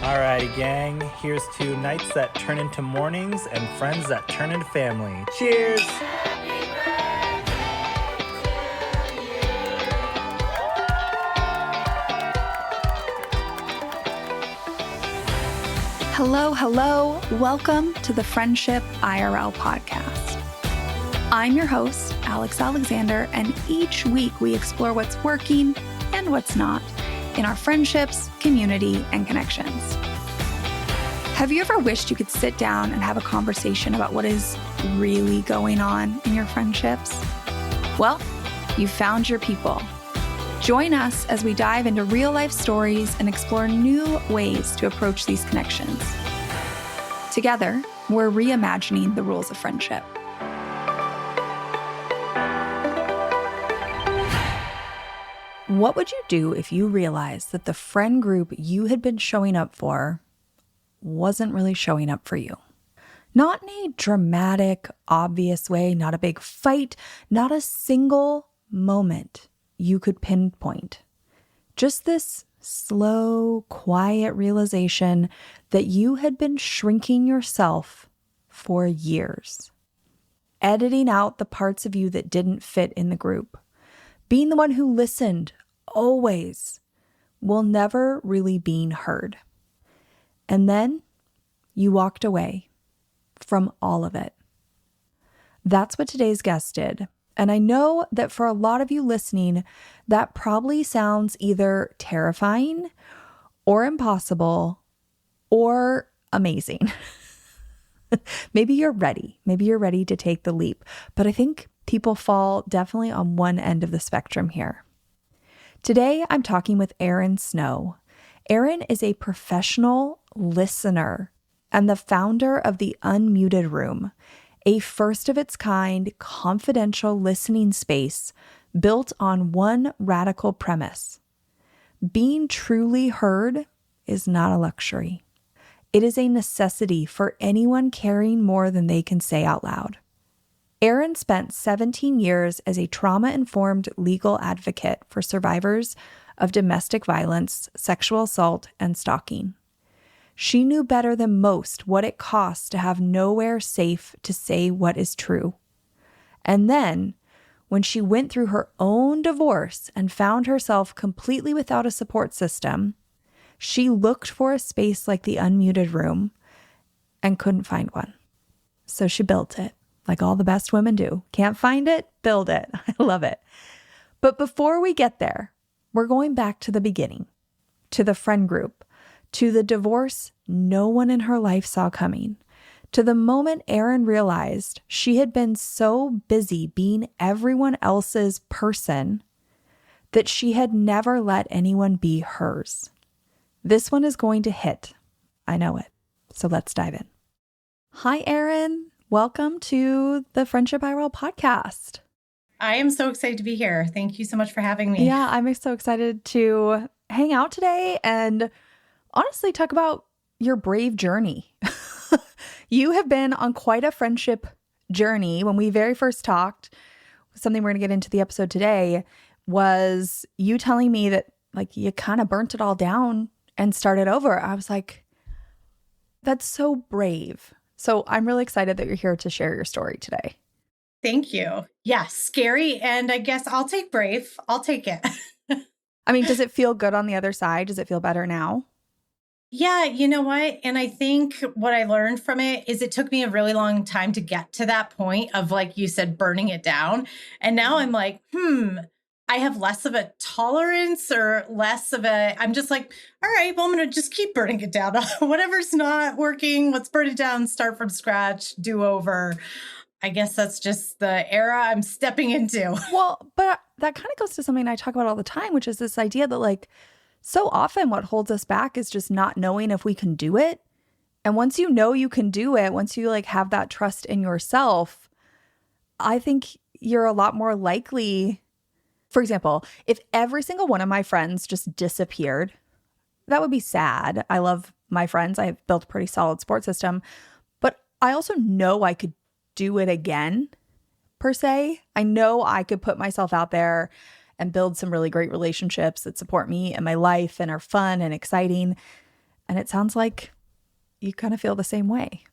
Alrighty, gang. Here's to nights that turn into mornings and friends that turn into family. Cheers! Hello, hello. Welcome to the Friendship IRL podcast. I'm your host, Alex Alexander, and each week we explore what's working and what's not in our friendships, community, and connections. Have you ever wished you could sit down and have a conversation about what is really going on in your friendships? Well, you found your people. Join us as we dive into real-life stories and explore new ways to approach these connections. Together, we're reimagining the rules of friendship. What would you do if you realized that the friend group you had been showing up for wasn't really showing up for you? Not in a dramatic, obvious way, not a big fight, not a single moment you could pinpoint. Just this slow, quiet realization that you had been shrinking yourself for years. Editing out the parts of you that didn't fit in the group. Being the one who listened, always, while never really being heard. And then you walked away from all of it. That's what today's guest did. And I know that for a lot of you listening, that probably sounds either terrifying or impossible or amazing. Maybe you're ready. Maybe you're ready to take the leap. But I think people fall definitely on one end of the spectrum here. Today, I'm talking with Erin Snow. Erin is a professional listener and the founder of the Unmuted Room, a first-of-its-kind confidential listening space built on one radical premise. Being truly heard is not a luxury. It is a necessity for anyone caring more than they can say out loud. Erin spent 17 years as a trauma-informed legal advocate for survivors of domestic violence, sexual assault, and stalking. She knew better than most what it costs to have nowhere safe to say what is true. And then, when she went through her own divorce and found herself completely without a support system, she looked for a space like the Unmuted Room and couldn't find one. So she built it. Like all the best women do. Can't find it? Build it. I love it. But before we get there, we're going back to the beginning, to the friend group, to the divorce no one in her life saw coming, to the moment Erin realized she had been so busy being everyone else's person that she had never let anyone be hers. This one is going to hit. I know it. So let's dive in. Hi, Erin. Welcome to the Friendship IRL podcast. I am so excited to be here. Thank you so much for having me. Yeah, I'm so excited to hang out today and honestly talk about your brave journey. You have been on quite a friendship journey. When we very first talked, something we're going to get into the episode today, was you telling me that like you kind of burnt it all down and started over. I was like, that's so brave. So I'm really excited that you're here to share your story today. Thank you. Yeah, scary. And I guess I'll take brave. I'll take it. I mean, does it feel good on the other side? Does it feel better now? Yeah, you know what? And I think what I learned from it is it took me a really long time to get to that point of, like you said, burning it down. And now I'm like, I have less of a tolerance or less of I'm just like, all right, well, I'm going to just keep burning it down. Whatever's not working, let's burn it down, start from scratch, do over. I guess that's just the era I'm stepping into. Well, but that kind of goes to something I talk about all the time, which is this idea that like so often what holds us back is just not knowing if we can do it. And once you know you can do it, once you like have that trust in yourself, I think you're a lot more likely. For example, if every single one of my friends just disappeared, that would be sad. I love my friends. I've built a pretty solid support system, but I also know I could do it again, per se. I know I could put myself out there and build some really great relationships that support me and my life and are fun and exciting. And it sounds like you kind of feel the same way.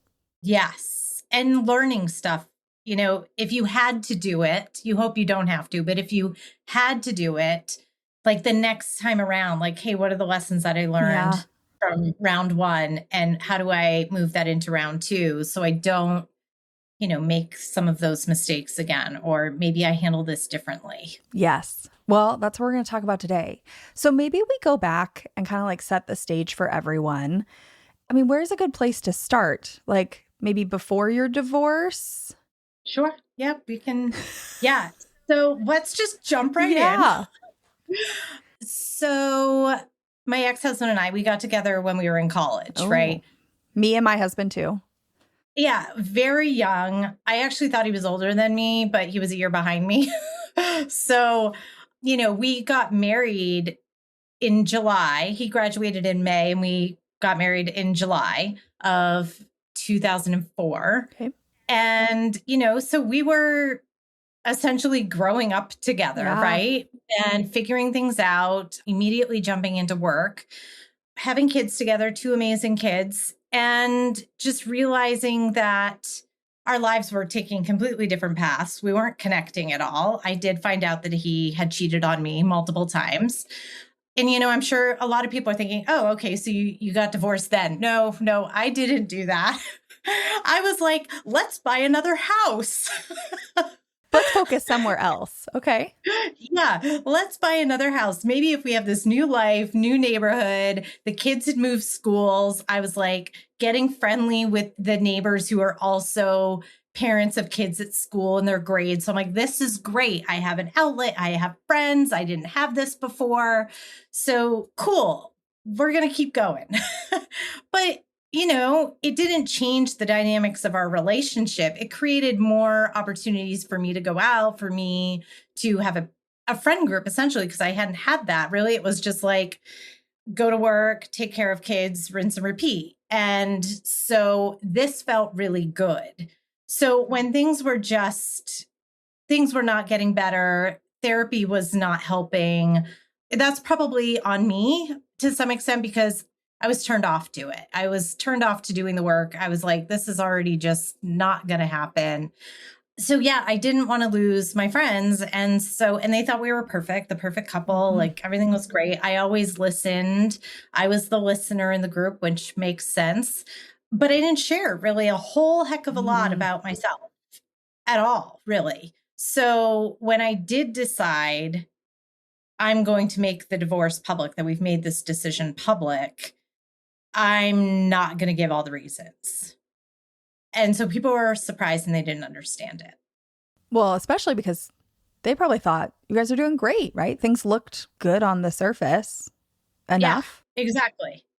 Yes. And learning stuff. If you had to do it, you hope you don't have to, but if you had to do it, like the next time around, like, hey, what are the lessons that I learned from round one? And how do I move that into round two so I don't, make some of those mistakes again, or maybe I handle this differently. Yes. Well, that's what we're going to talk about today. So maybe we go back and kind of like set the stage for everyone. I mean, where's a good place to start? Like maybe before your divorce? Sure. Yeah, we can. Yeah. So let's just jump right in. So my ex-husband and I, we got together when we were in college, right? Me and my husband too. Yeah, very young. I actually thought he was older than me, but he was a year behind me. So, we got married in July. He graduated in May and we got married in July of 2004. Okay. And, so we were essentially growing up together, right? And figuring things out, immediately jumping into work, having kids together, 2 amazing kids, and just realizing that our lives were taking completely different paths. We weren't connecting at all. I did find out that he had cheated on me multiple times. And, I'm sure a lot of people are thinking, oh, okay, so you got divorced then. No, I didn't do that. I was like, let's buy another house. Let's focus somewhere else. Okay. Yeah, let's buy another house. Maybe if we have this new life, new neighborhood, the kids had moved schools. I was like getting friendly with the neighbors who are also parents of kids at school and their grades. So I'm like, this is great. I have an outlet. I have friends. I didn't have this before. So cool. We're going to keep going. But it didn't change the dynamics of our relationship. It created more opportunities for me to go out, for me to have a friend group, essentially, because I hadn't had that. Really, it was just like, go to work, take care of kids, rinse and repeat. And so this felt really good. So when things were not getting better, therapy was not helping. That's probably on me to some extent because I was turned off to it. I was turned off to doing the work. I was like, this is already just not going to happen. So yeah, I didn't want to lose my friends. And they thought we were perfect, the perfect couple, like everything was great. I always listened. I was the listener in the group, which makes sense. But I didn't share really a whole heck of a lot about myself at all, really. So when I did decide I'm going to make the divorce public, that we've made this decision public, I'm not going to give all the reasons. And so people were surprised and they didn't understand it. Well, especially because they probably thought you guys are doing great, right? Things looked good on the surface enough. Yeah,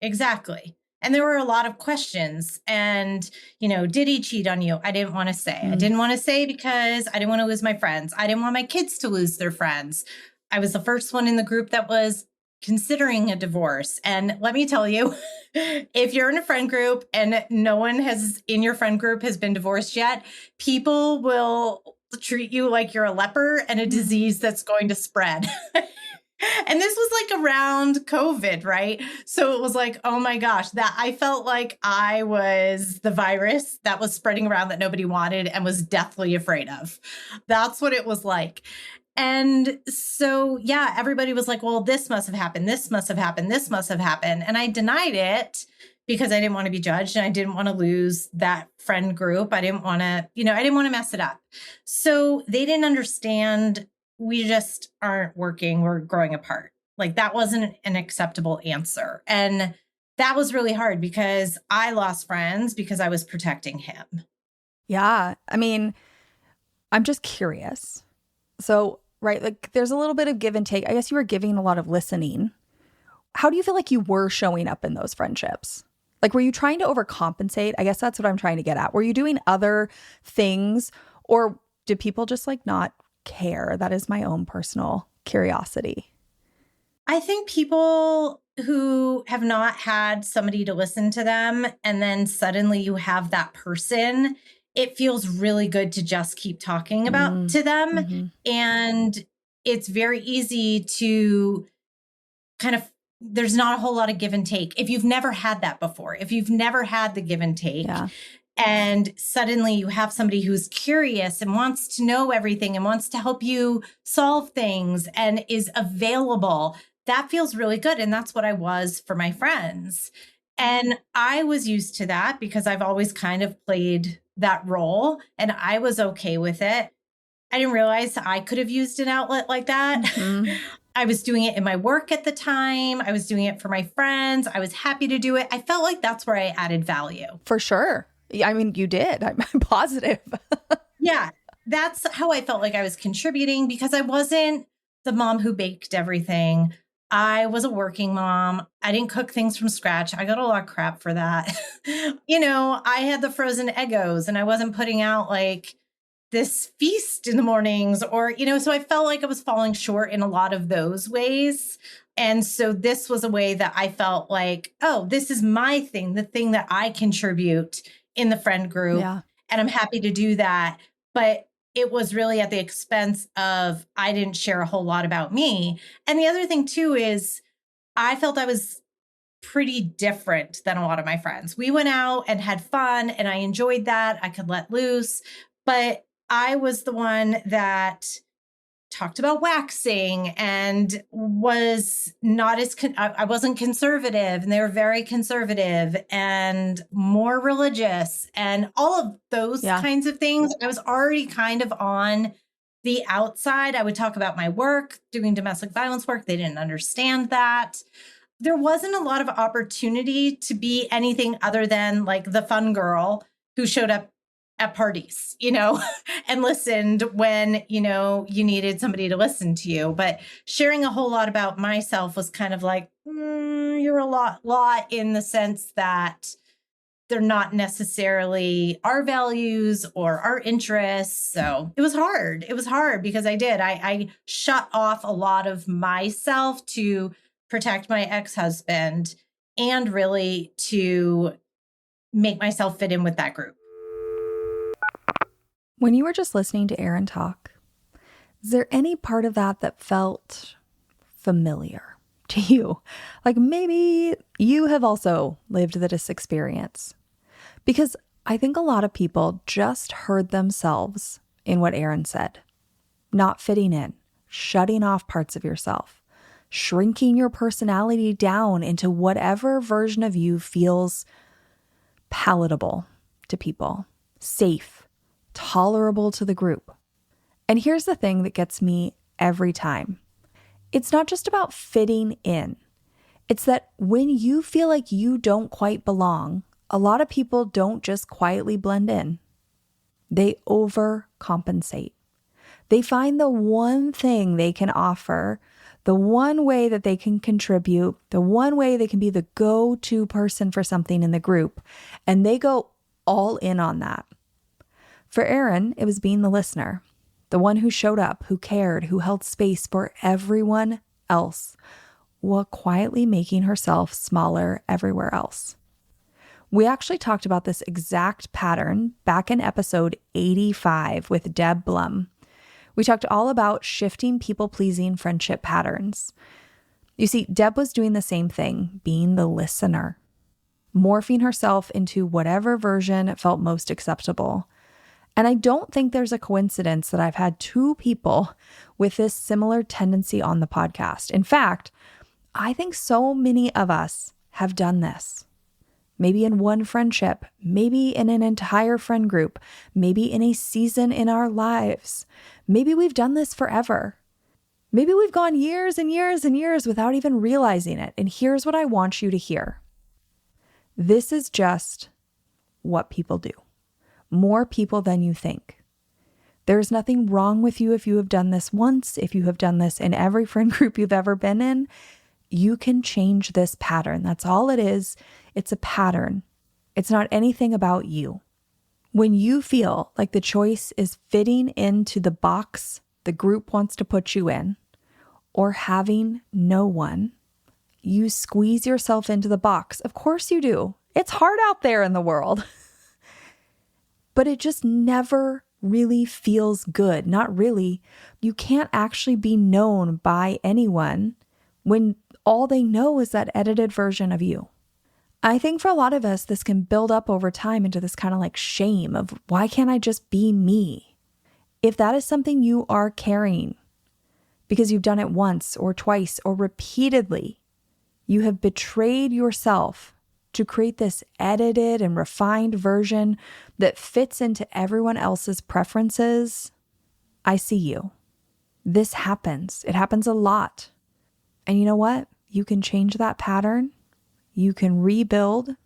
exactly. And there were a lot of questions. And, did he cheat on you? I didn't want to say. I didn't want to say because I didn't want to lose my friends. I didn't want my kids to lose their friends. I was the first one in the group that was considering a divorce. And let me tell you, if you're in a friend group and no one in your friend group has been divorced yet, people will treat you like you're a leper and a disease that's going to spread. And this was like around COVID, right? So it was like, oh my gosh, that I felt like I was the virus that was spreading around that nobody wanted and was deathly afraid of. That's what it was like. And so, yeah, everybody was like, well, this must have happened. This must have happened. This must have happened. And I denied it because I didn't want to be judged and I didn't want to lose that friend group. I didn't want to mess it up. So they didn't understand. We just aren't working. We're growing apart. Like that wasn't an acceptable answer. And that was really hard because I lost friends because I was protecting him. Yeah. I mean, I'm just curious. So, right, like there's a little bit of give and take. I guess you were giving a lot of listening. How do you feel like you were showing up in those friendships? Like, were you trying to overcompensate? I guess that's what I'm trying to get at. Were you doing other things or did people just like not care? That is my own personal curiosity. I think people who have not had somebody to listen to them and then suddenly you have that person, it feels really good to just keep talking to them. And it's very easy to kind of there's not a whole lot of give and take. If you've never had that before, if you've never had the give and take, Yeah. and suddenly you have somebody who's curious and wants to know everything and wants to help you solve things and is available, that feels really good. And that's what I was for my friends. And I was used to that because I've always kind of played that role and I was okay with it. I didn't realize I could have used an outlet like that. Mhm. I was doing it in my work at the time. I was doing it for my friends. I was happy to do it. I felt like that's where I added value. For sure. I mean, you did. I'm positive. Yeah, that's how I felt like I was contributing because I wasn't the mom who baked everything. I was a working mom. I didn't cook things from scratch. I got a lot of crap for that. I had the frozen Eggos and I wasn't putting out like this feast in the mornings so I felt like I was falling short in a lot of those ways. And so this was a way that I felt like, oh, this is my thing, the thing that I contribute in the friend group. Yeah. And I'm happy to do that. But it was really at the expense of I didn't share a whole lot about me. And the other thing too is I felt I was pretty different than a lot of my friends. We went out and had fun and I enjoyed that. I could let loose, but I was the one that talked about waxing and was not as, I wasn't conservative and they were very conservative and more religious and all of those kinds of things. I was already kind of on the outside. I would talk about my work, doing domestic violence work. They didn't understand that. There wasn't a lot of opportunity to be anything other than like the fun girl who showed up at parties, and listened when, you needed somebody to listen to you. But sharing a whole lot about myself was kind of like, you're a lot in the sense that they're not necessarily our values or our interests. So it was hard. It was hard because I shut off a lot of myself to protect my ex-husband and really to make myself fit in with that group. When you were just listening to Erin talk, is there any part of that that felt familiar to you? Like maybe you have also lived this experience. Because I think a lot of people just heard themselves in what Erin said. Not fitting in, shutting off parts of yourself, shrinking your personality down into whatever version of you feels palatable to people, safe, tolerable to the group. And here's the thing that gets me every time. It's not just about fitting in. It's that when you feel like you don't quite belong, a lot of people don't just quietly blend in. They overcompensate. They find the one thing they can offer, the one way that they can contribute, the one way they can be the go-to person for something in the group, and they go all in on that. For Erin, it was being the listener, the one who showed up, who cared, who held space for everyone else, while quietly making herself smaller everywhere else. We actually talked about this exact pattern back in episode 85 with Deb Blum. We talked all about shifting people-pleasing friendship patterns. You see, Deb was doing the same thing, being the listener, morphing herself into whatever version felt most acceptable. And I don't think there's a coincidence that I've had two people with this similar tendency on the podcast. In fact, I think so many of us have done this. Maybe in one friendship, maybe in an entire friend group, maybe in a season in our lives. Maybe we've done this forever. Maybe we've gone years and years and years without even realizing it. And here's what I want you to hear. This is just what people do. More people than you think. There's nothing wrong with you if you have done this once, if you have done this in every friend group you've ever been in. You can change this pattern. That's all it is. It's a pattern. It's not anything about you. When you feel like the choice is fitting into the box the group wants to put you in, or having no one, you squeeze yourself into the box. Of course you do. It's hard out there in the world. But it just never really feels good. Not really. You can't actually be known by anyone when all they know is that edited version of you. I think for a lot of us, this can build up over time into this kind of like shame of why can't I just be me? If that is something you are carrying because you've done it once or twice or repeatedly, you have betrayed yourself to create this edited and refined version that fits into everyone else's preferences. I see you. This happens. It happens a lot. And you know what? You can change that pattern. You can rebuild.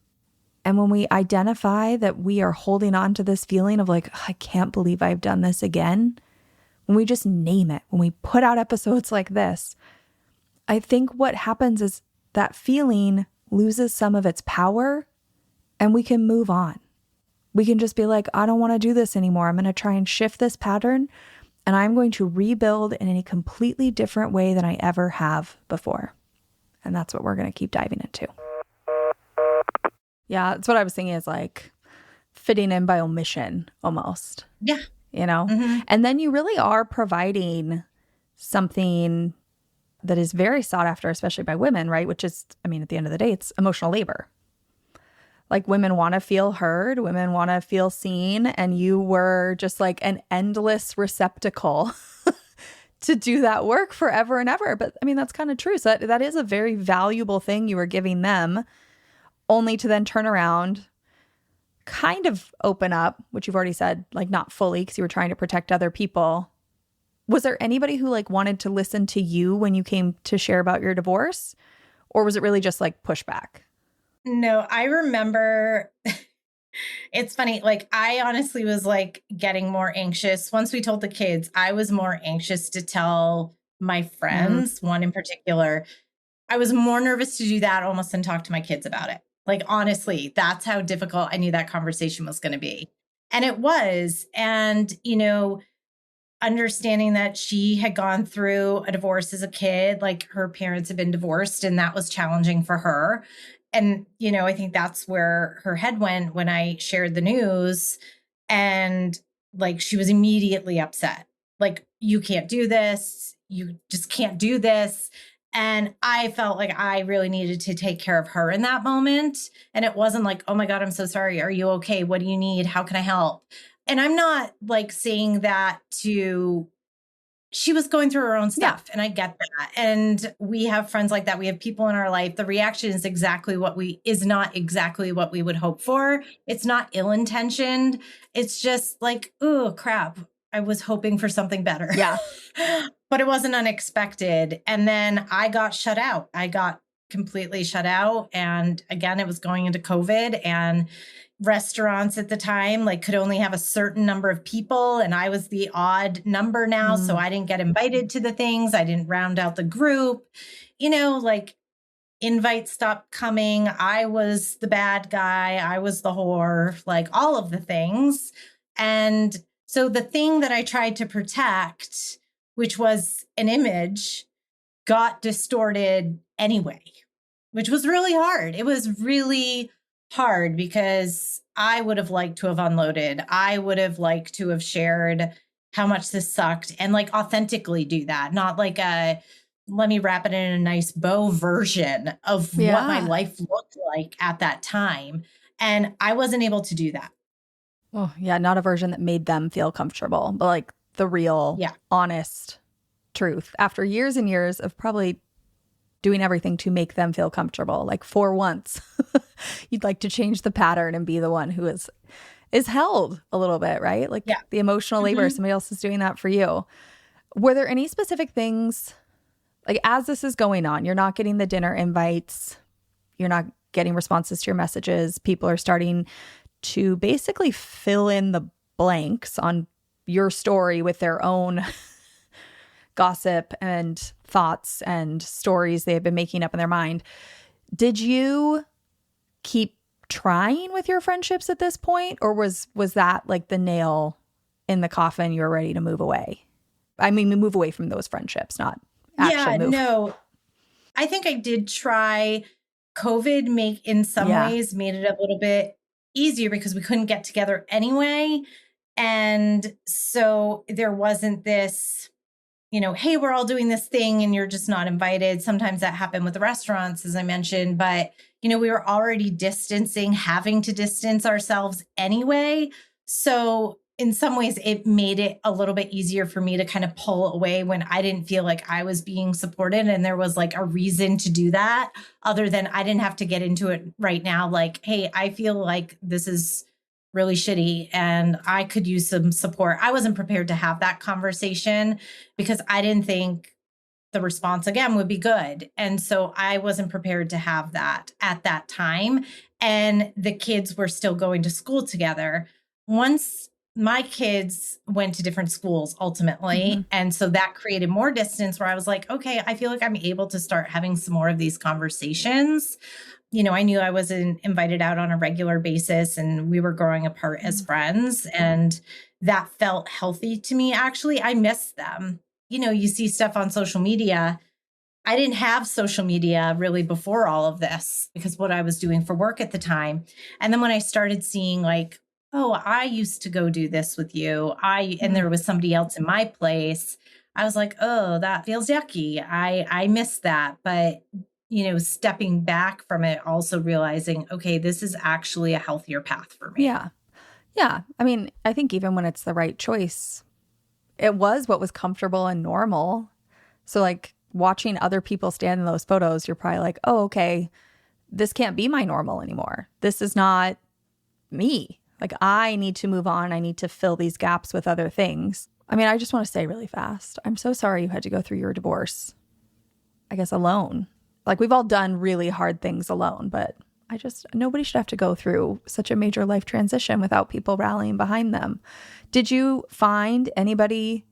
And when we identify that we are holding on to this feeling of like, I can't believe I've done this again, when we just name it, when we put out episodes like this, I think what happens is that feeling loses some of its power and we can move on. We can just be like, I don't want to do this anymore. I'm going to try and shift this pattern and I'm going to rebuild in a completely different way than I ever have before. And that's what we're going to keep diving into. Yeah, that's what I was thinking is like fitting in by omission almost. Yeah. You know? Mm-hmm. And then you really are providing something that is very sought after, especially by women, right? Which is, I mean, at the end of the day, it's emotional labor. Like women want to feel heard, women want to feel seen, and you were just like an endless receptacle to do that work forever and ever. But I mean, that's kind of true. So that is a very valuable thing you were giving them, only to then turn around, kind of open up, which you've already said, like not fully because you were trying to protect other people. Was there anybody who like wanted to listen to you when you came to share about your divorce? Or was it really just like pushback? No, I remember it's funny. Like I honestly was like getting more anxious. Once we told the kids, I was more anxious to tell my friends, one in particular. I was more nervous to do that almost than talk to my kids about it. Like, honestly, that's how difficult I knew that conversation was going to be. And it was. And, you know, understanding that she had gone through a divorce as a kid, like her parents had been divorced and that was challenging for her. And, you know, I think that's where her head went when I shared the news. And like, she was immediately upset. Like, you can't do this. You just can't do this. And I felt like I really needed to take care of her in that moment. And it wasn't like, oh my God, I'm so sorry. Are you okay? What do you need? How can I help? And I'm not like saying that to, she was going through her own stuff. Yeah. And I get that. And we have friends like that. We have people in our life. The reaction is not exactly what we would hope for. It's not ill-intentioned. It's just like, oh crap. I was hoping for something better. Yeah. But it wasn't unexpected. And then I got shut out. I got completely shut out. And again, it was going into COVID and restaurants at the time, like could only have a certain number of people. And I was the odd number now. So I didn't get invited to the things. I didn't round out the group, you know, like invites stopped coming. I was the bad guy. I was the whore, like all of the things. And so the thing that I tried to protect, which was an image, got distorted anyway, which was really hard. It was really hard because I would have liked to have unloaded. I would have liked to have shared how much this sucked and like authentically do that, not like a let me wrap it in a nice bow version of what my life looked like at that time. And I wasn't able to do that. Oh, yeah. Not a version that made them feel comfortable, but like the real, honest truth after years and years of probably doing everything to make them feel comfortable. Like for once, you'd like to change the pattern and be the one who is held a little bit, right? Like the emotional labor, somebody else is doing that for you. Were there any specific things, like as this is going on, you're not getting the dinner invites, you're not getting responses to your messages, people are starting to basically fill in the blanks on your story with their own gossip and thoughts and stories they have been making up in their mind. Did you keep trying with your friendships at this point? Or was that like the nail in the coffin, you were ready to move away? I mean, move away from those friendships, not actually move. No. I think I did try. COVID in some ways made it a little bit easier because we couldn't get together anyway. And so there wasn't this hey, we're all doing this thing and you're just not invited. Sometimes that happened with the restaurants, as I mentioned, but, we were already having to distance ourselves anyway. So in some ways, it made it a little bit easier for me to kind of pull away when I didn't feel like I was being supported. And there was like a reason to do that other than I didn't have to get into it right now. Like, hey, I feel like this is really shitty and I could use some support. I wasn't prepared to have that conversation because I didn't think the response again would be good. And so I wasn't prepared to have that at that time. And the kids were still going to school together. Once my kids went to different schools ultimately. And so that created more distance where I was like, okay, I feel like I'm able to start having some more of these conversations. I knew I wasn't invited out on a regular basis and we were growing apart as friends. And that felt healthy to me. Actually, I miss them. You see stuff on social media. I didn't have social media really before all of this because what I was doing for work at the time. And then when I started seeing like, oh, I used to go do this with you. And there was somebody else in my place. I was like, oh, that feels yucky. I miss that. But stepping back from it, also realizing, okay, this is actually a healthier path for me. Yeah. Yeah. I mean, I think even when it's the right choice, it was what was comfortable and normal. So like watching other people stand in those photos, you're probably like, oh, okay, this can't be my normal anymore. This is not me. Like I need to move on. I need to fill these gaps with other things. I mean, I just want to say really fast, I'm so sorry you had to go through your divorce, I guess, alone. Like we've all done really hard things alone, but nobody should have to go through such a major life transition without people rallying behind them. Did you find anybody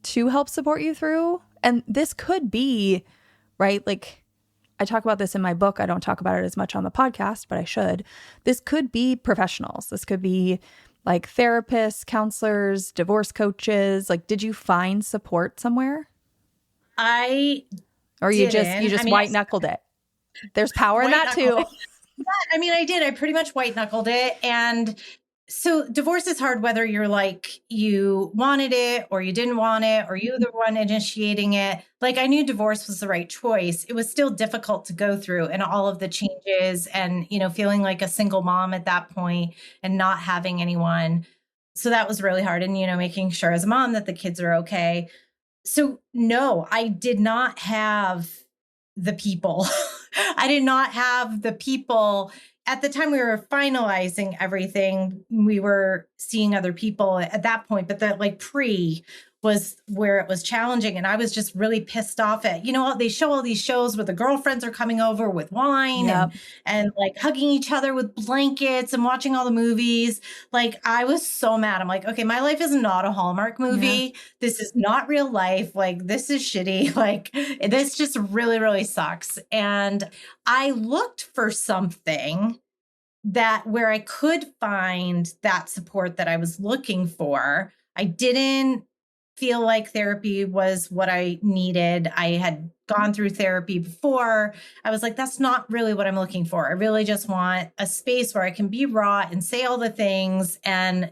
to help support you through? And this could be, right? Like I talk about this in my book. I don't talk about it as much on the podcast, but I should. This could be professionals. This could be like therapists, counselors, divorce coaches. Like, did you find support somewhere? Or you just white knuckled it? There's power in that too. Yeah, I did. I pretty much white knuckled it. And so divorce is hard, whether you're like, you wanted it or you didn't want it, or you the one initiating it. Like I knew divorce was the right choice. It was still difficult to go through and all of the changes and, feeling like a single mom at that point and not having anyone. So that was really hard. And, making sure as a mom that the kids are okay. So no, I did not have the people. I did not have the people. At the time we were finalizing everything, we were seeing other people at that point, but the pre was where it was challenging. And I was just really pissed off at, they show all these shows where the girlfriends are coming over with wine and like hugging each other with blankets and watching all the movies. Like I was so mad. I'm like, okay, my life is not a Hallmark movie. Yeah. This is not real life. Like this is shitty. Like this just really, really sucks. And I looked for something where I could find that support that I was looking for. I didn't feel like therapy was what I needed. I had gone through therapy before. I was like, that's not really what I'm looking for. I really just want a space where I can be raw and say all the things and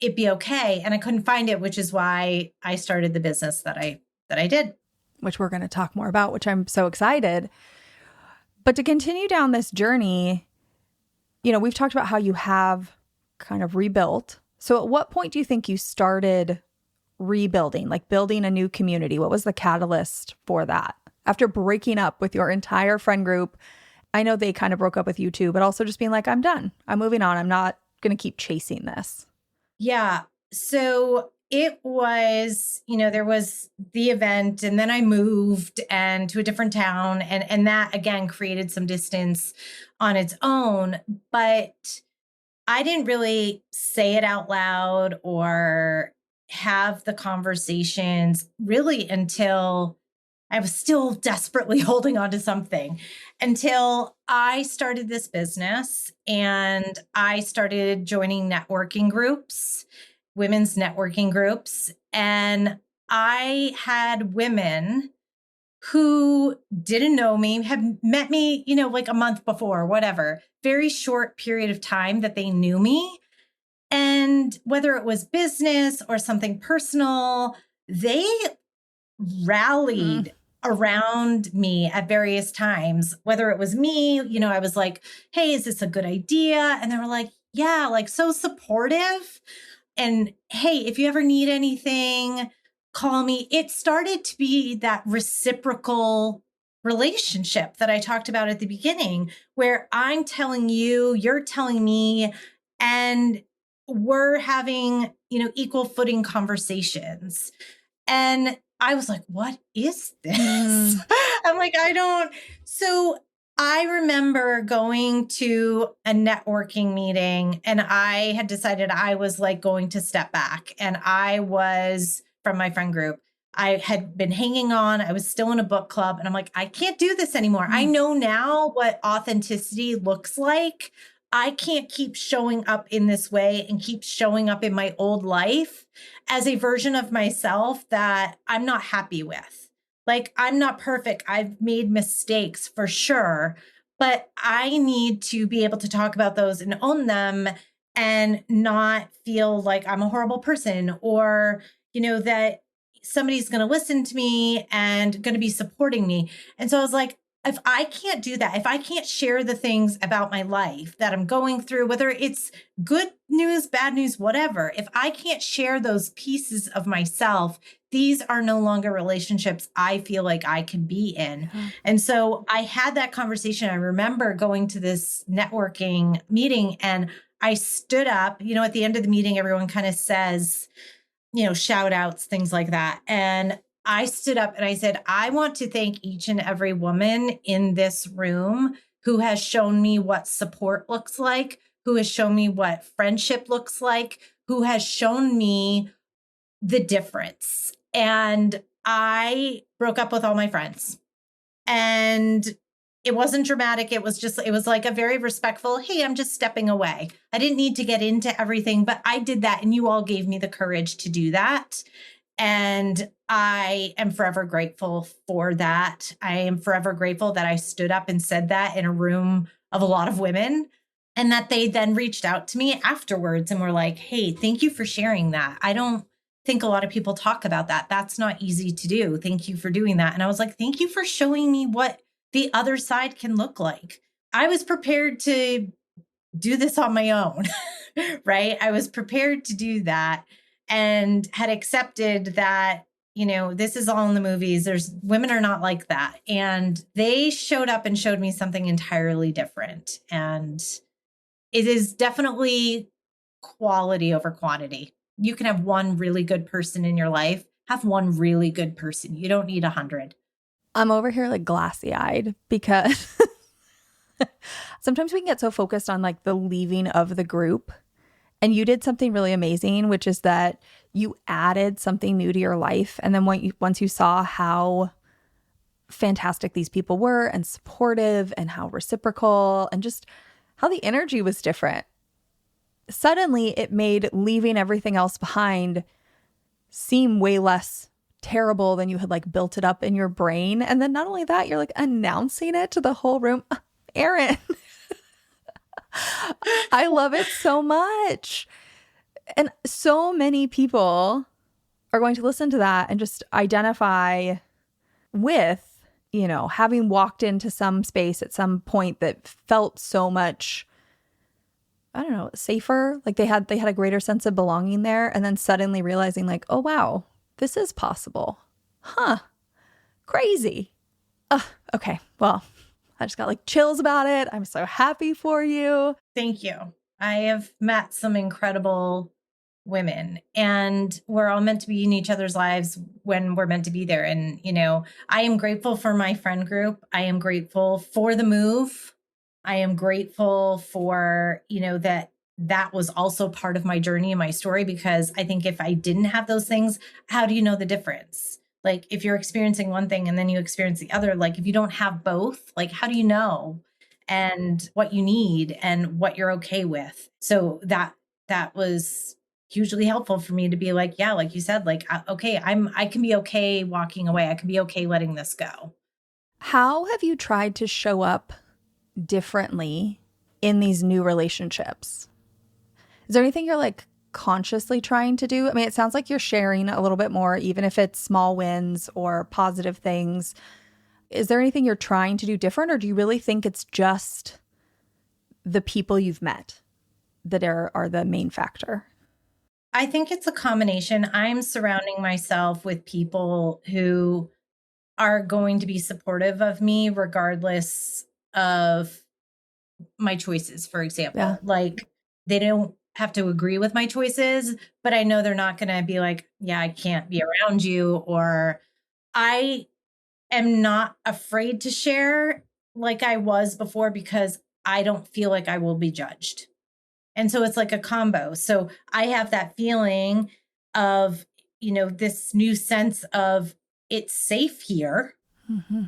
it be okay. And I couldn't find it, which is why I started the business that I did. Which we're going to talk more about, which I'm so excited. But to continue down this journey, we've talked about how you have kind of rebuilt. So at what point do you think you started rebuilding, like building a new community? What was the catalyst for that? After breaking up with your entire friend group, I know they kind of broke up with you too, but also just being like, I'm done. I'm moving on. I'm not going to keep chasing this. Yeah. So it was, there was the event and then I moved to a different town and that again created some distance on its own, but I didn't really say it out loud or have the conversations really until I was still desperately holding on to something until I started this business and I started joining networking groups, women's networking groups. And I had women who didn't know me, had met me, like a month before, whatever, very short period of time that they knew me. And whether it was business or something personal, they rallied around me at various times, whether it was me, I was like, hey, is this a good idea? And they were like, yeah, like so supportive. And hey, if you ever need anything, call me. It started to be that reciprocal relationship that I talked about at the beginning, where I'm telling you, you're telling me, and we're having, equal footing conversations. And I was like, what is this? I'm like, I don't. So I remember going to a networking meeting, and I had decided I was like going to step back. And I was from my friend group. I had been hanging on. I was still in a book club. And I'm like, I can't do this anymore. I know now what authenticity looks like. I can't keep showing up in this way and keep showing up in my old life as a version of myself that I'm not happy with. Like, I'm not perfect. I've made mistakes for sure, but I need to be able to talk about those and own them and not feel like I'm a horrible person, or, that somebody's going to listen to me and going to be supporting me. And so I was like, if I can't do that, if I can't share the things about my life that I'm going through, whether it's good news, bad news, whatever, if I can't share those pieces of myself, these are no longer relationships I feel like I can be in. And so I had that conversation. I remember going to this networking meeting, and I stood up, at the end of the meeting, everyone kind of says, shout outs, things like that. And I stood up and I said, I want to thank each and every woman in this room who has shown me what support looks like, who has shown me what friendship looks like, who has shown me the difference. And I broke up with all my friends. And it wasn't dramatic. It was like a very respectful, hey, I'm just stepping away. I didn't need to get into everything, but I did that. And you all gave me the courage to do that. And I am forever grateful for that. I am forever grateful that I stood up and said that in a room of a lot of women, and that they then reached out to me afterwards and were like, hey, thank you for sharing that. I don't think a lot of people talk about that. That's not easy to do. Thank you for doing that. And I was like, thank you for showing me what the other side can look like. I was prepared to do this on my own, right? I was prepared to do that and had accepted that, this is all in the movies. Women are not like that. And they showed up and showed me something entirely different. And it is definitely quality over quantity. You can have one really good person in your life. Have one really good person. You don't need 100. I'm over here like glassy eyed because sometimes we can get so focused on like the leaving of the group. And you did something really amazing, which is that you added something new to your life. And then once you saw how fantastic these people were and supportive and how reciprocal and just how the energy was different, suddenly it made leaving everything else behind seem way less terrible than you had like built it up in your brain. And then not only that, you're like announcing it to the whole room. Erin, I love it so much. And so many people are going to listen to that and just identify with, having walked into some space at some point that felt so much, I don't know, safer. Like they had a greater sense of belonging there. And then suddenly realizing like, oh, wow, this is possible. Huh. Crazy. Okay. Well, I just got like chills about it. I'm so happy for you. Thank you. I have met some incredible women, and we're all meant to be in each other's lives when we're meant to be there. And, I am grateful for my friend group. I am grateful for the move. I am grateful for, that was also part of my journey and my story, because I think if I didn't have those things, how do you know the difference? Like if you're experiencing one thing and then you experience the other, like if you don't have both, like how do you know and what you need and what you're okay with? So that was hugely helpful for me to be like, yeah, like you said, like, okay, I can be okay walking away. I can be okay letting this go. How have you tried to show up differently in these new relationships? Is there anything you're like consciously trying to do? I mean, it sounds like you're sharing a little bit more, even if it's small wins or positive things. Is there anything you're trying to do different, or do you really think it's just the people you've met that are the main factor? I think it's a combination. I'm surrounding myself with people who are going to be supportive of me regardless of my choices, for example. Yeah. Like, they don't have to agree with my choices, but I know they're not going to be like, yeah, I can't be around you. Or I am not afraid to share like I was before because I don't feel like I will be judged. And so it's like a combo. So I have that feeling of, this new sense of it's safe here. Mm-hmm.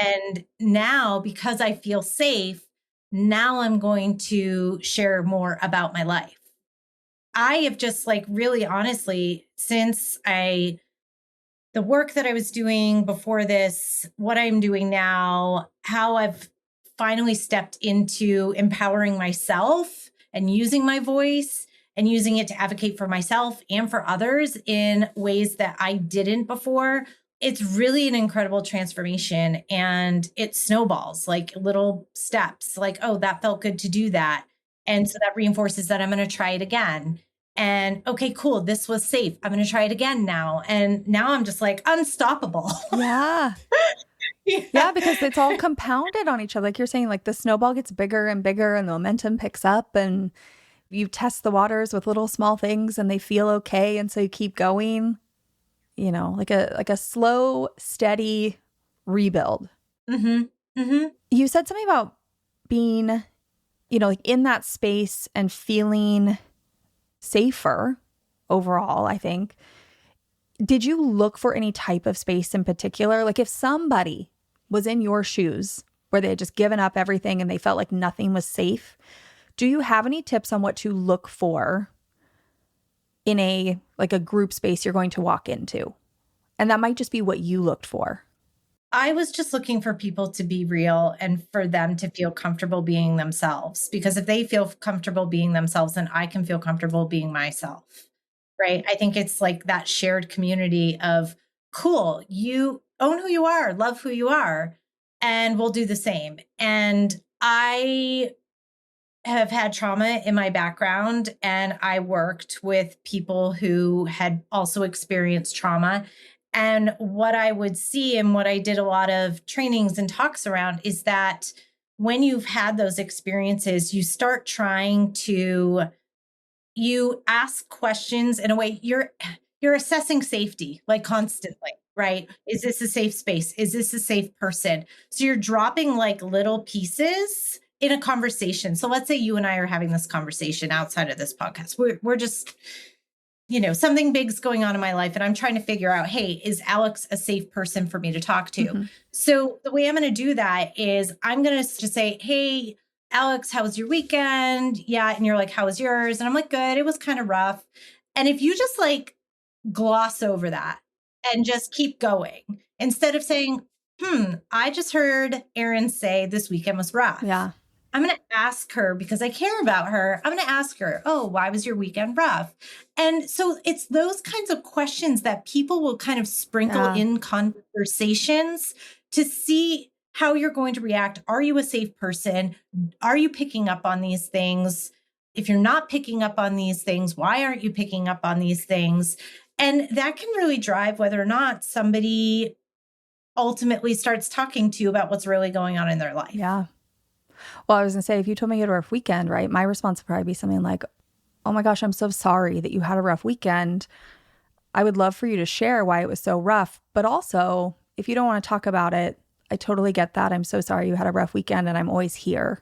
And now, because I feel safe, now I'm going to share more about my life. I have just like really honestly, since the work that I was doing before this, what I'm doing now, how I've finally stepped into empowering myself and using my voice and using it to advocate for myself and for others in ways that I didn't before. It's really an incredible transformation, and it snowballs like little steps, like, oh, that felt good to do that. And so that reinforces that I'm going to try it again. And okay, cool. This was safe. I'm going to try it again now. And now I'm just like unstoppable. Yeah. Yeah, because it's all compounded on each other. Like you're saying, like the snowball gets bigger and bigger and the momentum picks up, and you test the waters with little small things and they feel okay. And so you keep going, like a slow, steady rebuild. Mm-hmm. Mm-hmm. You said something about being, like in that space and feeling safer overall, I think. Did you look for any type of space in particular? Like if somebody was in your shoes where they had just given up everything and they felt like nothing was safe, do you have any tips on what to look for in a group space you're going to walk into? And that might just be what you looked for. I was just looking for people to be real and for them to feel comfortable being themselves. Because if they feel comfortable being themselves, then I can feel comfortable being myself. Right. I think it's like that shared community of, cool, you own who you are, love who you are, and we'll do the same. And I have had trauma in my background, and I worked with people who had also experienced trauma. And what I would see, and what I did a lot of trainings and talks around, is that when you've had those experiences, you start trying to, you ask questions in a way you're assessing safety like constantly, right? Is this a safe space? Is this a safe person? So you're dropping like little pieces in a conversation. So let's say you and I are having this conversation outside of this podcast. We're just, something big's going on in my life, and I'm trying to figure out, hey, is Alex a safe person for me to talk to? Mm-hmm. So the way I'm going to do that is I'm going to just say, hey, Alex, how was your weekend? Yeah. And you're like, how was yours? And I'm like, good. It was kind of rough. And if you just like gloss over that and just keep going, instead of saying, I just heard Erin say this weekend was rough. Yeah. I'm going to ask her, because I care about her. I'm going to ask her, oh, why was your weekend rough? And so it's those kinds of questions that people will kind of sprinkle in conversations to see how you're going to react. Are you a safe person? Are you picking up on these things? If you're not picking up on these things, why aren't you picking up on these things? And that can really drive whether or not somebody ultimately starts talking to you about what's really going on in their life. Yeah. Well, I was going to say, if you told me you had a rough weekend, right, my response would probably be something like, oh my gosh, I'm so sorry that you had a rough weekend. I would love for you to share why it was so rough. But also, if you don't want to talk about it, I totally get that. I'm so sorry you had a rough weekend, and I'm always here.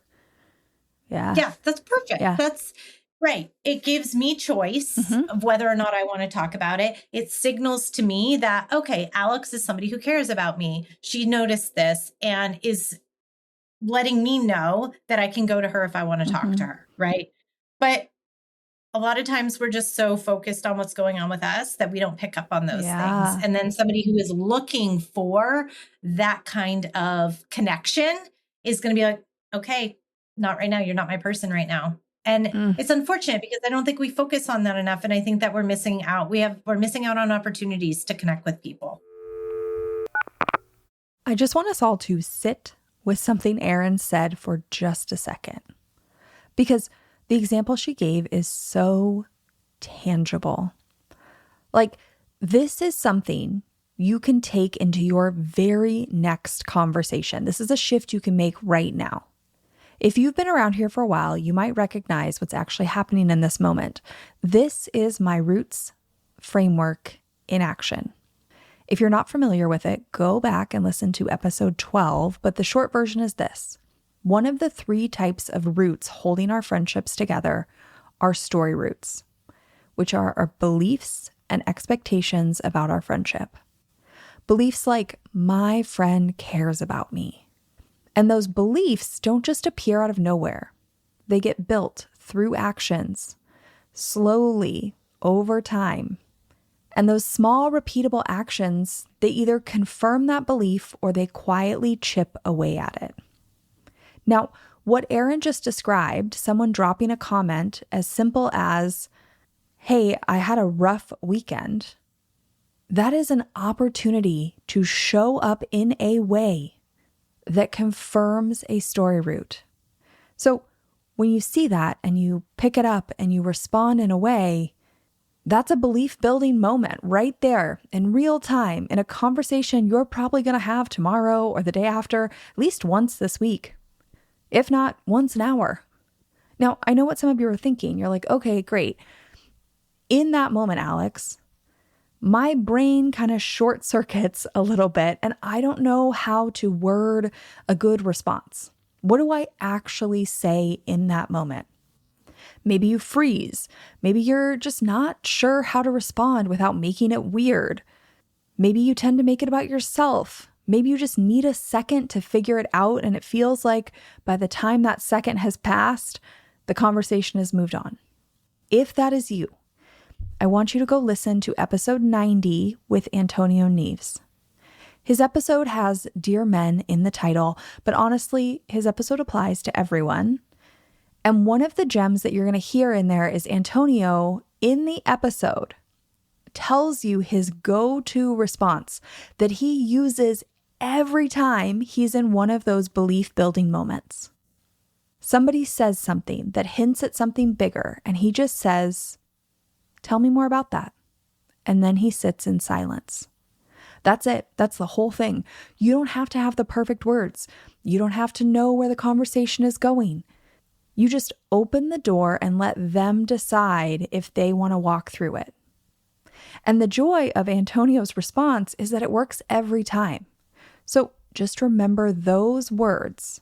Yeah. Yeah, that's perfect. Yeah. That's right. It gives me choice of whether or not I want to talk about it. It signals to me that, okay, Alex is somebody who cares about me. She noticed this and is letting me know that I can go to her if I want to talk to her. Right. But a lot of times we're just so focused on what's going on with us that we don't pick up on those things. And then somebody who is looking for that kind of connection is going to be like, okay, not right now. You're not my person right now. And it's unfortunate because I don't think we focus on that enough. And I think that we're missing out. We're missing out on opportunities to connect with people. I just want us all to sit with something Erin said for just a second, because the example she gave is so tangible. Like, this is something you can take into your very next conversation. This is a shift you can make right now. If you've been around here for a while, you might recognize what's actually happening in this moment. This is my roots framework in action. If you're not familiar with it, go back and listen to episode 12, but the short version is this. One of the 3 types of roots holding our friendships together are story roots, which are our beliefs and expectations about our friendship. Beliefs like, my friend cares about me. And those beliefs don't just appear out of nowhere. They get built through actions, slowly, over time. And those small, repeatable actions, they either confirm that belief or they quietly chip away at it. Now, what Erin just described, someone dropping a comment as simple as, hey, I had a rough weekend, that is an opportunity to show up in a way that confirms a story root. So when you see that and you pick it up and you respond in a way, that's a belief building moment right there in real time in a conversation you're probably going to have tomorrow or the day after, at least once this week, if not once an hour. Now, I know what some of you are thinking. You're like, okay, great. In that moment, Alex, my brain kind of short circuits a little bit and I don't know how to word a good response. What do I actually say in that moment? Maybe you freeze. Maybe you're just not sure how to respond without making it weird. Maybe you tend to make it about yourself. Maybe you just need a second to figure it out and it feels like by the time that second has passed, the conversation has moved on. If that is you, I want you to go listen to episode 90 with Antonio Neves. His episode has Dear Men in the title, but honestly, his episode applies to everyone. And one of the gems that you're going to hear in there is Antonio in the episode tells you his go-to response that he uses every time he's in one of those belief building moments. Somebody says something that hints at something bigger and he just says, tell me more about that. And then he sits in silence. That's it. That's the whole thing. You don't have to have the perfect words. You don't have to know where the conversation is going. You just open the door and let them decide if they want to walk through it. And the joy of Antonio's response is that it works every time. So just remember those words.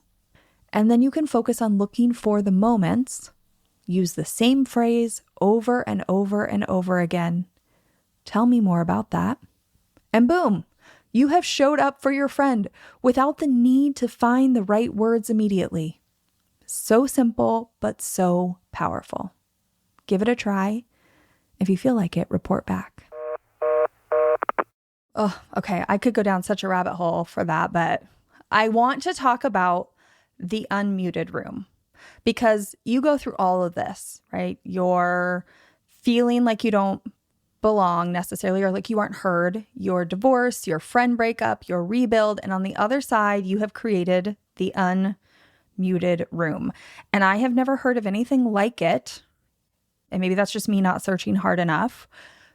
And then you can focus on looking for the moments. Use the same phrase over and over and over again. Tell me more about that. And boom, you have showed up for your friend without the need to find the right words immediately. So simple, but so powerful. Give it a try. If you feel like it, report back. Oh, okay. I could go down such a rabbit hole for that, but I want to talk about the unmuted room because you go through all of this, right? You're feeling like you don't belong necessarily or like you aren't heard, your divorce, your friend breakup, your rebuild. And on the other side, you have created the unmuted room. And I have never heard of anything like it. And maybe that's just me not searching hard enough.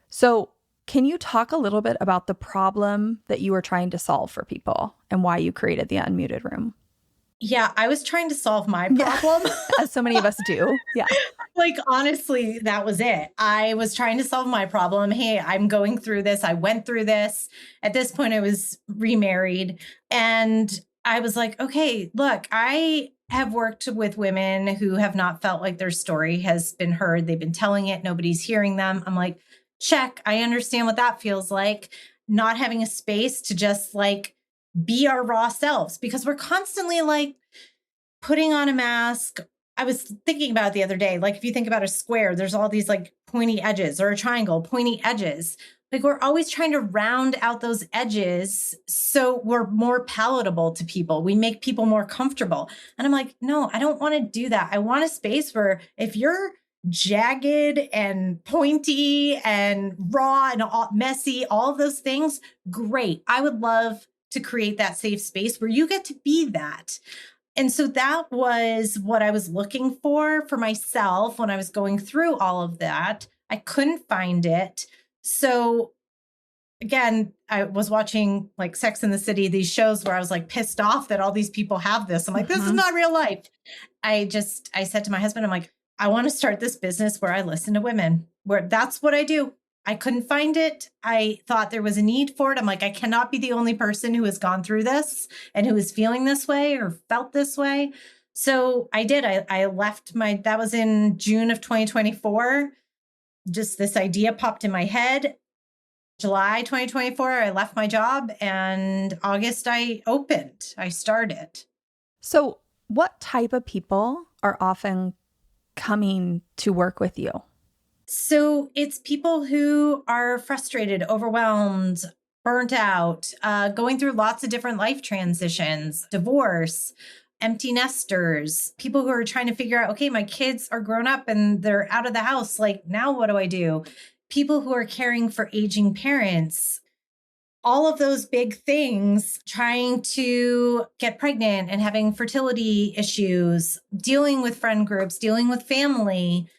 So can you talk a little bit about the problem that you were trying to solve for people and why you created the unmuted room? Yeah, I was trying to solve my problem. Yeah. As so many of us do. Yeah. Like, honestly, that was it. I was trying to solve my problem. Hey, I'm going through this. I went through this. At this point, I was remarried. And I was like, okay, look, I have worked with women who have not felt like their story has been heard. They've been telling it. Nobody's hearing them. I'm like, check. I understand what that feels like. Not having a space to just like be our raw selves because we're constantly like putting on a mask. I was thinking about it the other day. Like if you think about a square, there's all these like pointy edges or a triangle, pointy edges. Like we're always trying to round out those edges so we're more palatable to people. We make people more comfortable. And I'm like, no, I don't want to do that. I want a space where if you're jagged and pointy and raw and all, messy, all of those things, great. I would love to create that safe space where you get to be that. And so that was what I was looking for myself when I was going through all of that. I couldn't find it. So again, I was watching like Sex and the City, these shows where I was like pissed off that all these people have this. I'm like, this is not real life. I said to my husband, I'm like, I want to start this business where I listen to women, where that's what I do. I couldn't find it. I thought there was a need for it. I'm like, I cannot be the only person who has gone through this and who is feeling this way or felt this way. So I did. I left that was in June of 2024. Just this idea popped in my head. July 2024, I left my job, and August I started. So what type of people are often coming to work with you? So it's people who are frustrated, overwhelmed, burnt out, going through lots of different life transitions, divorce, empty nesters, people who are trying to figure out, okay, my kids are grown up and they're out of the house. Like, now what do I do? People who are caring for aging parents, all of those big things, trying to get pregnant and having fertility issues, dealing with friend groups, dealing with family,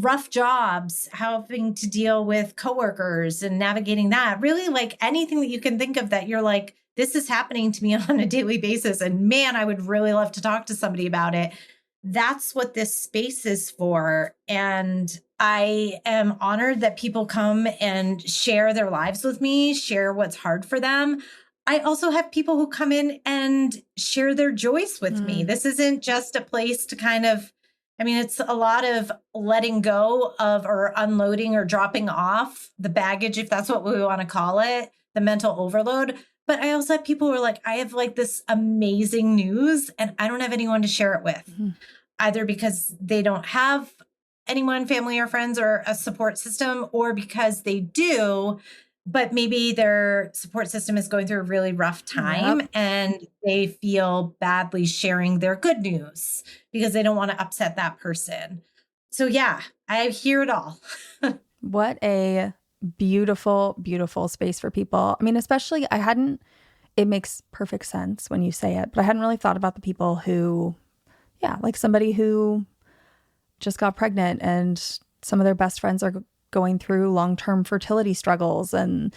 rough jobs, having to deal with coworkers and navigating that. Really, like anything that you can think of that you're like, this is happening to me on a daily basis. And man, I would really love to talk to somebody about it. That's what this space is for. And I am honored that people come and share their lives with me, share what's hard for them. I also have people who come in and share their joys with me. This isn't just a place to kind of, it's a lot of letting go of or unloading or dropping off the baggage, if that's what we want to call it, the mental overload. But I also have people who are like, I have like this amazing news and I don't have anyone to share it with, either because they don't have anyone, family or friends or a support system, or because they do, but maybe their support system is going through a really rough time and they feel badly sharing their good news because they don't want to upset that person. So yeah, I hear it all. What a beautiful, beautiful space for people. Especially it makes perfect sense when you say it, but I hadn't really thought about the people who, like somebody who just got pregnant and some of their best friends are going through long-term fertility struggles and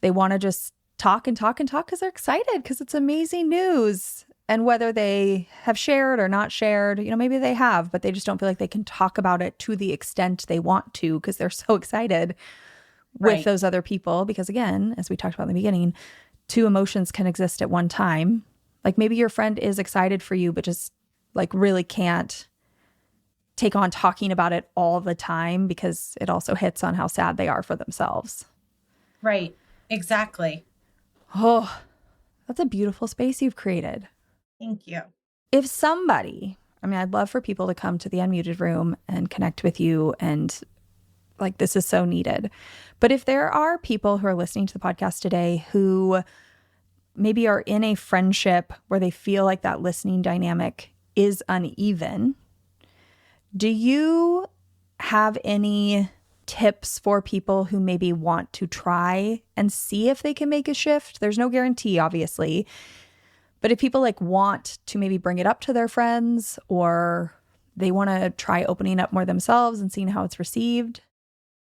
they want to just talk and talk and talk because they're excited because it's amazing news. And whether they have shared or not shared, maybe they have, but they just don't feel like they can talk about it to the extent they want to because they're so excited with those other people. Because again, as we talked about in the beginning, two emotions can exist at one time. Like maybe your friend is excited for you, but just like really can't take on talking about it all the time because it also hits on how sad they are for themselves. Right. Exactly. Oh, that's a beautiful space you've created. Thank you. If somebody, I'd love for people to come to the Unmuted Room and connect with you, and like this is so needed. But if there are people who are listening to the podcast today who maybe are in a friendship where they feel like that listening dynamic is uneven, do you have any tips for people who maybe want to try and see if they can make a shift? There's no guarantee, obviously. But if people like want to maybe bring it up to their friends, or they want to try opening up more themselves and seeing how it's received.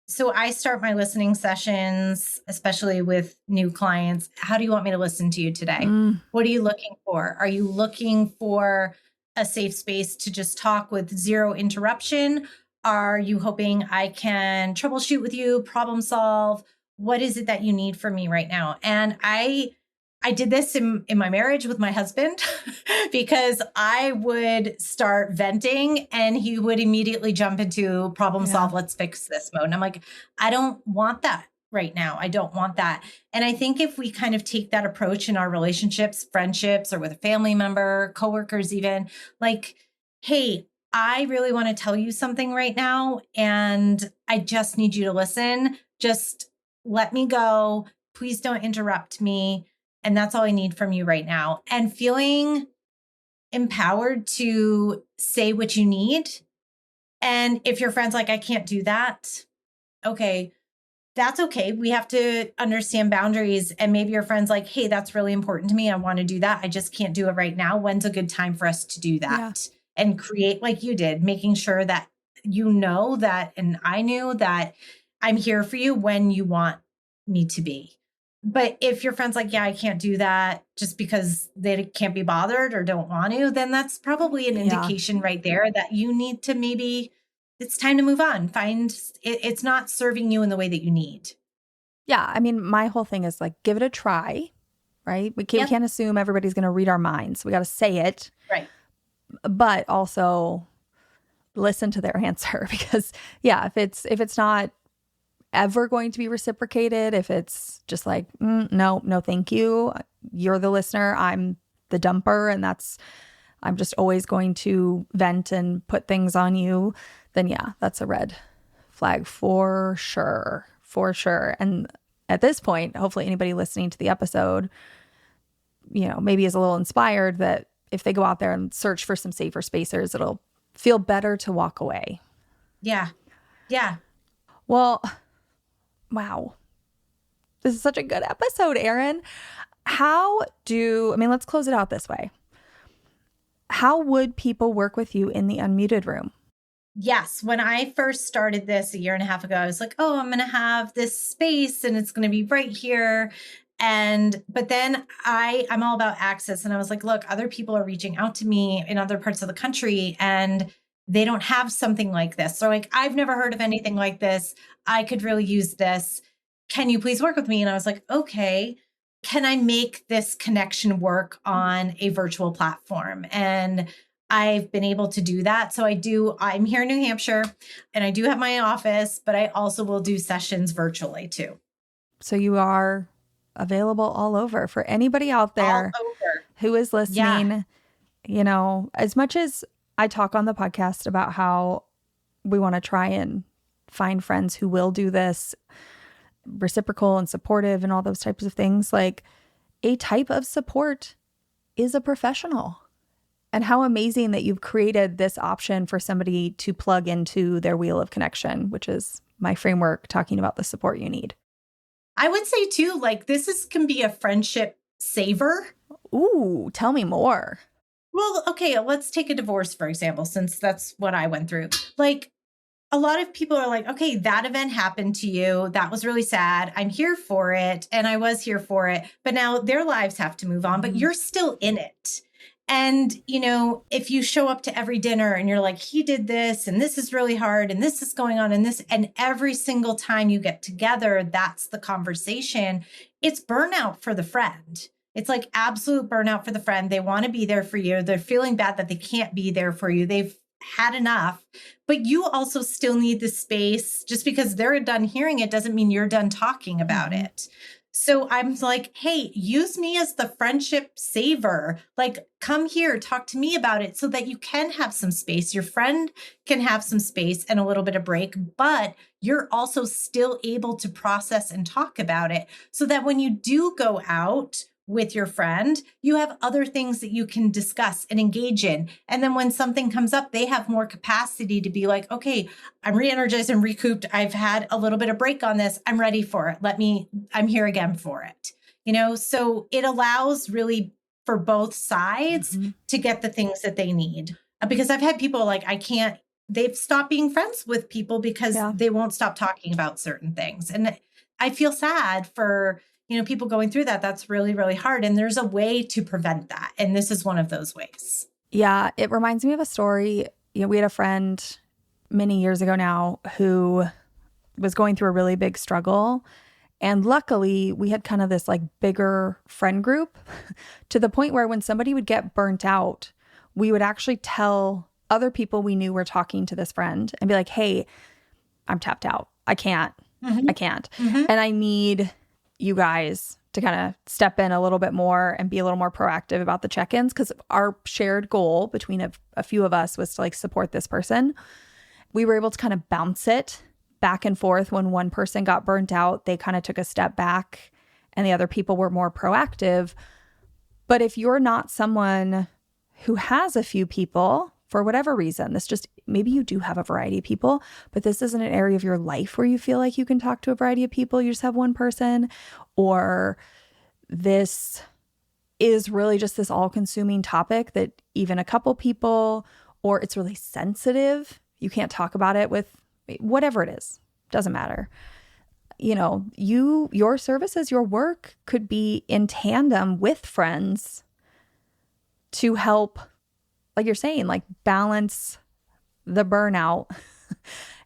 So I start my listening sessions, especially with new clients. How do you want me to listen to you today? What are you looking for? Are you looking for a safe space to just talk with zero interruption? Are you hoping I can troubleshoot with you, problem solve? What is it that you need from me right now? And I did this in my marriage with my husband because I would start venting and he would immediately jump into problem solve, let's fix this mode. And I'm like, I don't want that right now. I don't want that. And I think if we kind of take that approach in our relationships, friendships, or with a family member, coworkers even, like, hey, I really want to tell you something right now and I just need you to listen. Just let me go. Please don't interrupt me. And that's all I need from you right now. And feeling empowered to say what you need. And if your friend's like, I can't do that, okay, that's okay. We have to understand boundaries. And maybe your friend's like, hey, that's really important to me. I want to do that. I just can't do it right now. When's a good time for us to do that? Yeah. And create, like you did, making sure that you know that, and I knew that I'm here for you when you want me to be. But if your friend's like, yeah, I can't do that just because they can't be bothered or don't want to, then that's probably an indication right there that you need to maybe, it's time to move on. Find it's not serving you in the way that you need. Yeah. I mean, my whole thing is like, give it a try, right? We can't assume everybody's going to read our minds. We got to say it. Right. But also listen to their answer because if it's not ever going to be reciprocated, if it's just like, no, thank you. You're the listener. I'm the dumper. And I'm just always going to vent and put things on you. Then that's a red flag for sure. For sure. And at this point, hopefully anybody listening to the episode, maybe is a little inspired that if they go out there and search for some safer spacers, it'll feel better to walk away. Yeah. Yeah. Well, wow. This is such a good episode, Erin. Let's close it out this way. How would people work with you in the unmuted room? Yes. When I first started this a year and a half ago, I was like, oh, I'm going to have this space and it's going to be right here. But then I'm all about access. And I was like, look, other people are reaching out to me in other parts of the country and they don't have something like this. So like, I've never heard of anything like this. I could really use this. Can you please work with me? And I was like, okay, can I make this connection work on a virtual platform? And I've been able to do that. So I'm here in New Hampshire and I do have my office, but I also will do sessions virtually too. So you are available all over for anybody out there who is listening. As much as I talk on the podcast about how we want to try and find friends who will do this, reciprocal and supportive and all those types of things, like a type of support is a professional. And how amazing that you've created this option for somebody to plug into their wheel of connection, which is my framework talking about the support you need. I would say too, like can be a friendship saver. Ooh, tell me more. Well, okay, let's take a divorce, for example, since that's what I went through. Like a lot of people are like, okay, that event happened to you. That was really sad. I'm here for it. And I was here for it. But now their lives have to move on, but you're still in it. And, if you show up to every dinner and you're like, he did this and this is really hard and this is going on and every single time you get together, that's the conversation. It's burnout for the friend. It's like absolute burnout for the friend. They want to be there for you. They're feeling bad that they can't be there for you. They've had enough, but you also still need the space. Just because they're done hearing it doesn't mean you're done talking about it. So I'm like, hey, use me as the friendship saver. Like, come here, talk to me about it so that you can have some space. Your friend can have some space and a little bit of break, but you're also still able to process and talk about it so that when you do go out with your friend, you have other things that you can discuss and engage in. And then when something comes up, they have more capacity to be like, okay, I'm re-energized and recouped. I've had a little bit of break on this. I'm ready for it. I'm here again for it. So it allows really for both sides to get the things that they need. Because I've had people like, they've stopped being friends with people because they won't stop talking about certain things. And I feel sad for people going through that. That's really, really hard. And there's a way to prevent that. And this is one of those ways. Yeah. It reminds me of a story. We had a friend many years ago now who was going through a really big struggle. And luckily we had kind of this like bigger friend group to the point where when somebody would get burnt out, we would actually tell other people we knew were talking to this friend and be like, hey, I'm tapped out. I can't. And I need you guys to kind of step in a little bit more and be a little more proactive about the check-ins, because our shared goal between a few of us was to like support this person. We were able to kind of bounce it back and forth. When one person got burnt out, they kind of took a step back and the other people were more proactive. But if you're not someone who has a few people, for whatever reason, maybe you do have a variety of people, but this isn't an area of your life where you feel like you can talk to a variety of people. You just have one person, or this is really just this all-consuming topic that even a couple people, or it's really sensitive. You can't talk about it with whatever it is. Doesn't matter. Your services, your work could be in tandem with friends to help, like you're saying, like balance the burnout.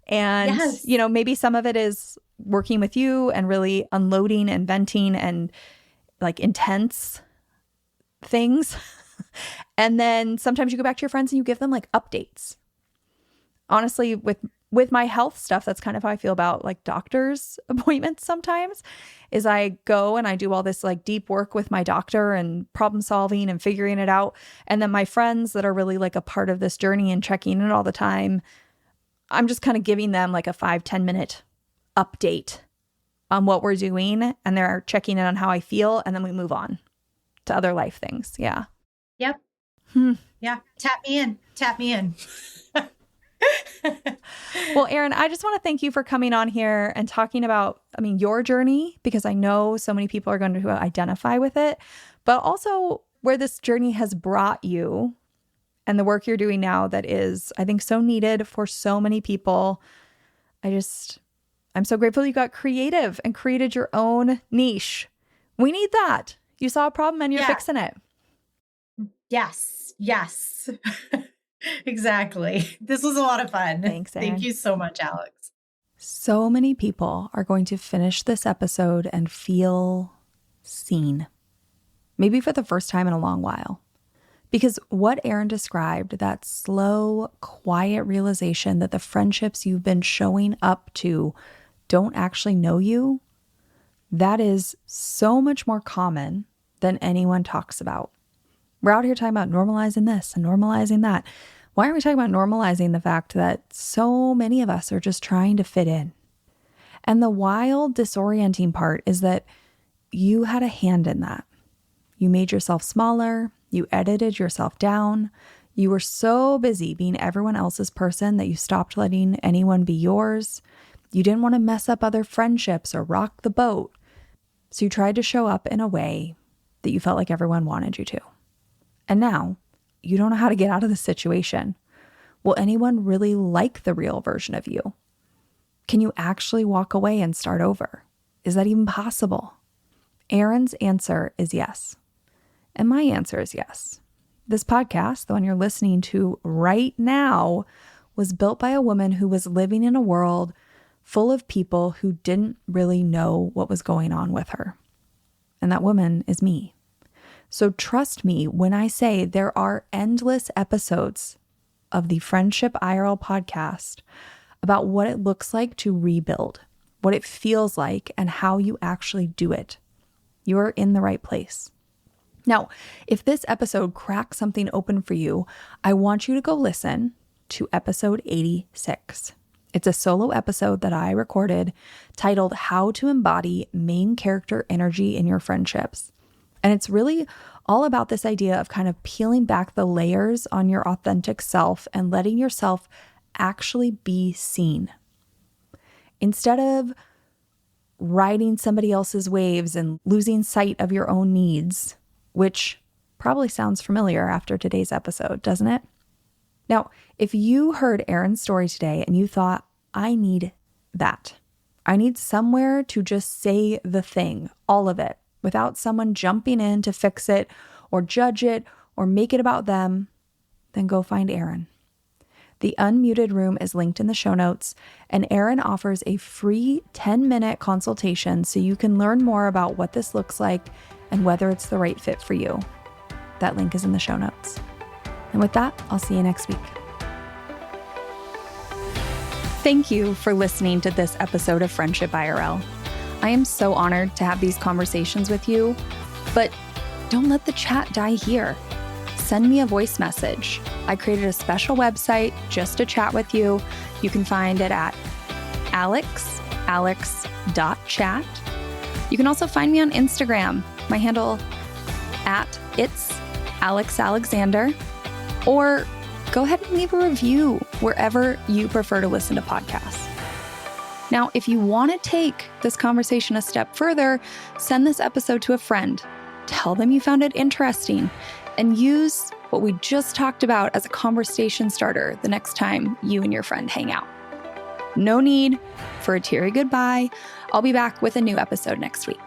And, Yes. Maybe some of it is working with you and really unloading and venting and like intense things. And then sometimes you go back to your friends and you give them like updates. Honestly, with my health stuff, that's kind of how I feel about like doctor's appointments sometimes, is I go and I do all this like deep work with my doctor and problem solving and figuring it out. And then my friends that are really like a part of this journey and checking in all the time, I'm just kind of giving them like a 5-10 minute update on what we're doing. And they're checking in on how I feel. And then we move on to other life things. Yeah. Yep. Yeah. Tap me in. Well, Erin, I just want to thank you for coming on here and talking about, your journey, because I know so many people are going to identify with it, but also where this journey has brought you and the work you're doing now that is, I think, so needed for so many people. I'm so grateful you got creative and created your own niche. We need that. You saw a problem and you're fixing it. Yes. Exactly. This was a lot of fun. Thanks, Erin. Thank you so much, Alex. So many people are going to finish this episode and feel seen, maybe for the first time in a long while. Because what Erin described, that slow, quiet realization that the friendships you've been showing up to don't actually know you, that is so much more common than anyone talks about. We're out here talking about normalizing this and normalizing that. Why aren't we talking about normalizing the fact that so many of us are just trying to fit in? And the wild, disorienting part is that you had a hand in that. You made yourself smaller. You edited yourself down. You were so busy being everyone else's person that you stopped letting anyone be yours. You didn't want to mess up other friendships or rock the boat. So you tried to show up in a way that you felt like everyone wanted you to. And now you don't know how to get out of the situation. Will anyone really like the real version of you? Can you actually walk away and start over? Is that even possible? Erin's answer is yes. And my answer is yes. This podcast, the one you're listening to right now, was built by a woman who was living in a world full of people who didn't really know what was going on with her. And that woman is me. So trust me when I say there are endless episodes of the Friendship IRL podcast about what it looks like to rebuild, what it feels like, and how you actually do it. You're in the right place. Now, if this episode cracks something open for you, I want you to go listen to episode 86. It's a solo episode that I recorded titled How to Embody Main Character Energy in Your Friendships. And it's really all about this idea of kind of peeling back the layers on your authentic self and letting yourself actually be seen. Instead of riding somebody else's waves and losing sight of your own needs, which probably sounds familiar after today's episode, doesn't it? Now, if you heard Erin's story today and you thought, I need that. I need somewhere to just say the thing, all of it, without someone jumping in to fix it or judge it or make it about them, then go find Erin. The Unmuted Room is linked in the show notes, and Erin offers a free 10-minute consultation so you can learn more about what this looks like and whether it's the right fit for you. That link is in the show notes. And with that, I'll see you next week. Thank you for listening to this episode of Friendship IRL. I am so honored to have these conversations with you, but don't let the chat die here. Send me a voice message. I created a special website just to chat with you. You can find it at alex.chat. You can also find me on Instagram. My handle @itsAlexAlexander. Or go ahead and leave a review wherever you prefer to listen to podcasts. Now, if you want to take this conversation a step further, send this episode to a friend. Tell them you found it interesting and use what we just talked about as a conversation starter the next time you and your friend hang out. No need for a teary goodbye. I'll be back with a new episode next week.